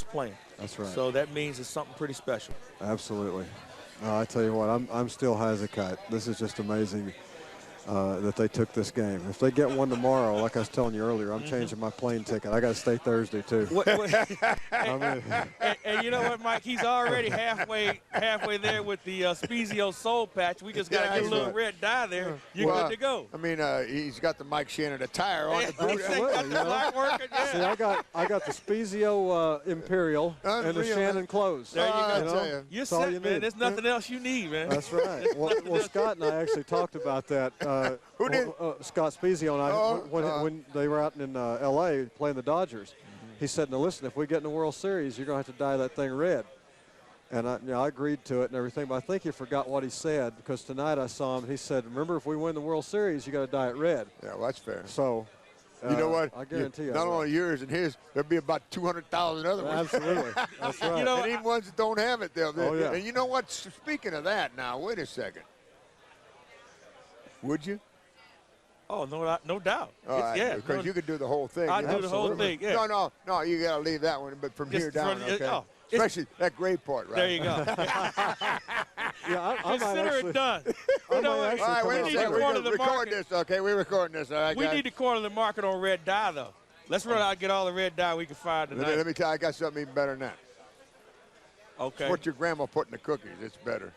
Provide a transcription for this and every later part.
playing. That's right. So that means it's something pretty special. Absolutely. I tell you what, I'm still high as a kite. This is just amazing that they took this game. If they get one tomorrow, like I was telling you earlier, I'm changing my plane ticket. I got to stay Thursday too. And you know what, Mike? He's already halfway there with the Spezio soul patch. We just got to get a little red dye there. You're good to go. I mean, he's got the Mike Shannon attire on the boot. Absolutely. See, I got the Spezio Imperial and the Shannon clothes. There you go. Tell you. You're set, you man. need. There's nothing else you need, man. That's right. Well, Scott and I actually talked about that. Who did? Scott Spezio and I, when they were out in L.A. playing the Dodgers. He said, now listen, if we get in the World Series, you're going to have to dye that thing red. And I agreed to it and everything, but I think he forgot what he said because tonight I saw him. He said, remember, if we win the World Series, you got to dye it red. Yeah, well, that's fair. So, you know what? I guarantee you. Not only yours and his, there'll be about 200,000 other ones. Absolutely. That's right. You know, and even ones that don't have it, they'll. Oh, yeah. And you know what? Speaking of that, now wait a second. Would you? Oh, no doubt. All right, yeah, because you could do the whole thing. I do the whole thing. Yeah. No, you got to leave that one, but from here down, okay. Especially that gray part, right? There you go. Yeah, I might Consider actually, it done. I know might what? actually All right, come wait out a need to second. there. corner We're the recording market. this, okay? We're recording this, all right, We guys? need to corner the market on red dye, though. Let's run out and get all the red dye we can find tonight. Let me tell you, I got something even better than that. Okay. It's what your grandma put in the cookies. It's better.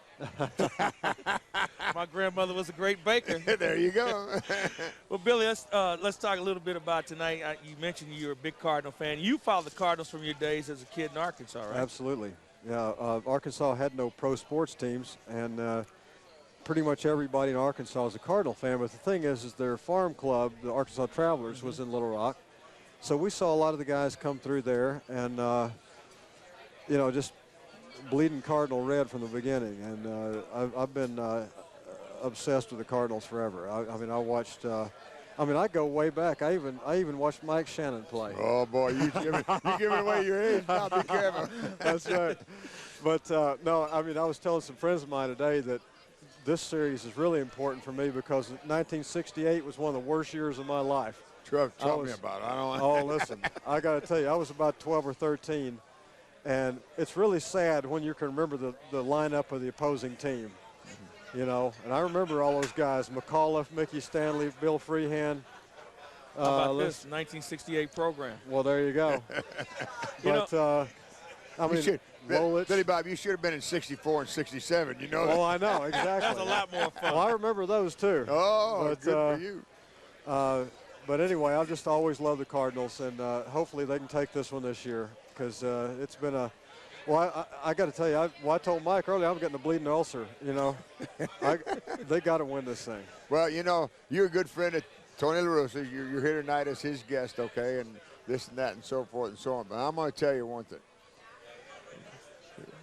My grandmother was a great baker. There you go. Well, Billy, let's talk a little bit about tonight. You mentioned you're a big Cardinal fan. You followed the Cardinals from your days as a kid in Arkansas, right? Absolutely. Yeah, Arkansas had no pro sports teams, and pretty much everybody in Arkansas is a Cardinal fan. But the thing is their farm club, the Arkansas Travelers, was in Little Rock. So we saw a lot of the guys come through there and, just bleeding Cardinal red from the beginning. And I've been obsessed with the Cardinals forever. I watched I go way back. I even watched Mike Shannon play. Oh, boy, you're giving away your age. Now be careful. That's right. But, no, I was telling some friends of mine today that this series is really important for me because 1968 was one of the worst years of my life. Tell me about it. I don't. Oh, listen, I got to tell you, I was about 12 or 13, and it's really sad when you can remember the lineup of the opposing team, And I remember all those guys, McAuliffe, Mickey Stanley, Bill Freehand. How about this 1968 program? Well, there you go. Billy Bob, you should have been in 64 and 67. You know that? Oh, I know, exactly. That's a lot more fun. Well, I remember those, too. Oh, good for you. But anyway, I've just always loved the Cardinals, and hopefully they can take this one this year because it's been a – well, I got to tell you, I told Mike earlier I'm getting a bleeding ulcer, They got to win this thing. Well, you're a good friend of Tony La Russa. You're here tonight as his guest, okay, and this and that and so forth and so on. But I'm going to tell you one thing.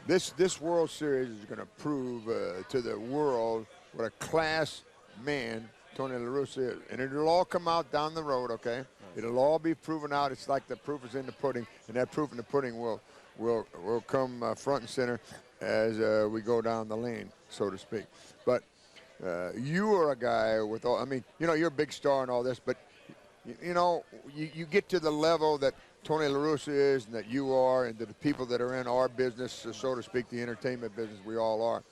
This World Series is going to prove to the world what a class man Tony La Russa is. And it'll all come out down the road, okay? It'll all be proven out. It's like the proof is in the pudding, and that proof in the pudding will come front and center as we go down the lane, so to speak. But you are a guy with all, you're a big star and all this, but, you get to the level that Tony La Russa is and that you are and that the people that are in our business, so to speak, the entertainment business, we all are.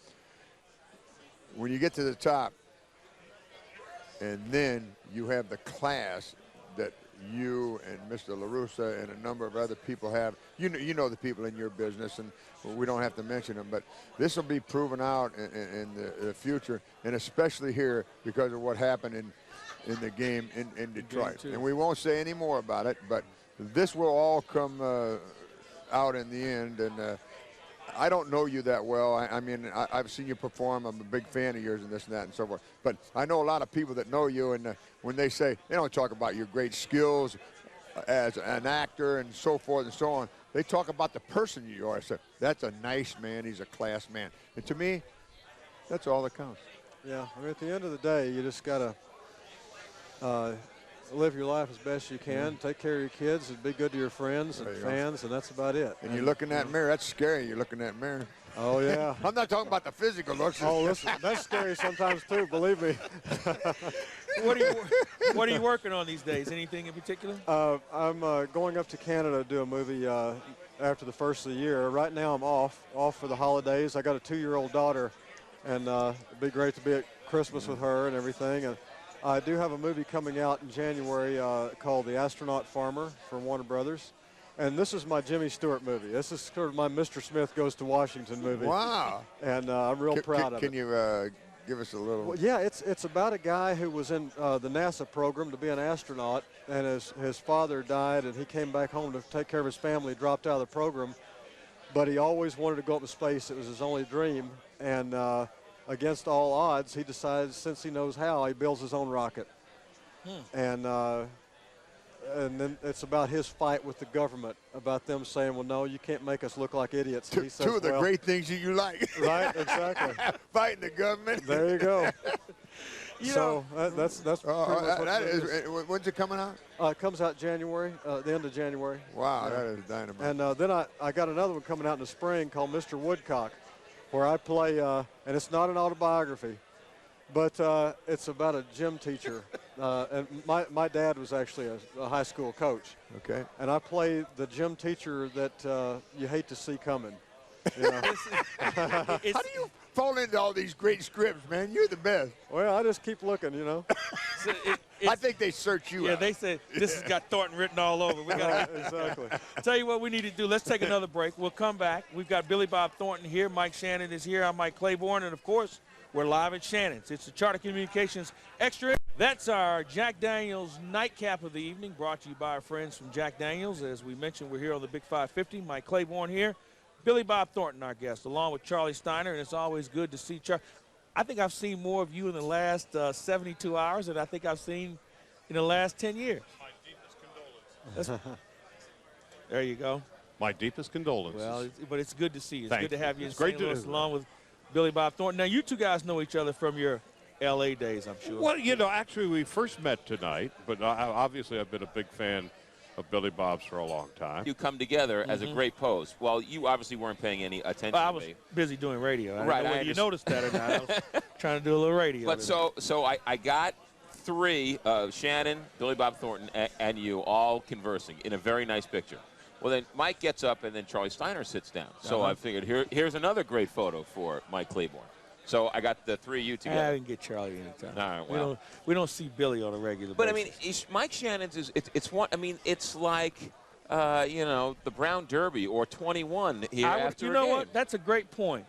When you get to the top, and then you have the class that you and Mr. La Russa and a number of other people have. You know the people in your business, and we don't have to mention them, but this will be proven out in the future, and especially here because of what happened in the game in Detroit. And we won't say any more about it, but this will all come out in the end. And I don't know you that well. I've seen you perform. I'm a big fan of yours and this and that and so forth. But I know a lot of people that know you, and when they say, they don't talk about your great skills as an actor and so forth and so on. They talk about the person you are. I said, that's a nice man. He's a class man. And to me, that's all that counts. Yeah, at the end of the day, you just got to live your life as best you can, take care of your kids, and be good to your friends and fans, and that's about it. And you look in that mirror, that's scary. You look in that mirror. Oh, yeah. I'm not talking about the physical looks. Oh, listen, that's scary sometimes, too, believe me. What are you working on these days? Anything in particular? I'm going up to Canada to do a movie after the first of the year. Right now I'm off for the holidays. I got a 2-year-old daughter, and it'd be great to be at Christmas with her and everything. And I do have a movie coming out in January called The Astronaut Farmer from Warner Brothers. And this is my Jimmy Stewart movie. This is sort of my Mr. Smith Goes to Washington movie. Wow. And I'm real proud of it. Can you give us a little? Well, yeah, it's about a guy who was in the NASA program to be an astronaut, and his father died, and he came back home to take care of his family, dropped out of the program. But he always wanted to go up to space. It was his only dream. And against all odds, he decides, since he knows how, he builds his own rocket. And then it's about his fight with the government, about them saying, well, no, you can't make us look like idiots. Two of the great things you like. Right, exactly. Fighting the government. There you go. So that's pretty much what that is. When's it coming out? It comes out January, the end of January. Wow, that is dynamite. And then I got another one coming out in the spring called Mr. Woodcock, where I play, and it's not an autobiography, but it's about a gym teacher. And my dad was actually a high school coach. Okay. And I play the gym teacher that you hate to see coming. You know? How do you fall into all these great scripts, man? You're the best. Well, I just keep looking, you know. So I think they search you out. Yeah, they said this has got Thornton written all over. We got exactly. Tell you what we need to do. Let's take another break. We'll come back. We've got Billy Bob Thornton here. Mike Shannon is here. I'm Mike Claiborne. And, of course, we're live at Shannon's. It's the Charter Communications Extra. That's our Jack Daniels nightcap of the evening, brought to you by our friends from Jack Daniels. As we mentioned, we're here on the Big 550. Mike Claiborne here. Billy Bob Thornton, our guest, along with Charlie Steiner. And it's always good to see Charlie. I think I've seen more of you in the last 72 hours than I think I've seen in the last 10 years. My deepest condolences. There you go. My deepest condolences. Well, but it's good to see you. It's Thank good to you. have you It's in great St. to Louis do. along with Billy Bob Thornton. Now, you two guys know each other from your L.A. days, I'm sure. Well, you know, actually, we first met tonight, but obviously I've been a big fan of Billy Bob's for a long time. You come together as a great pose. Well, you obviously weren't paying any attention Well, I to was me. busy doing radio. I Right, don't know I whether you understand. noticed that or not. I was trying to do a little radio. But so I got three, Shannon, Billy Bob Thornton, and you all conversing in a very nice picture. Well, then Mike gets up, and then Charlie Steiner sits down. So I figured here's another great photo for Mike Claiborne. So I got the three of you I together. didn't get Charlie anytime. All right, well. we don't see Billy on a regular But I basis. mean, Mike Shannon's it's one. I mean, it's like you know, the Brown Derby or 21 here after You a know game. what? That's a great point.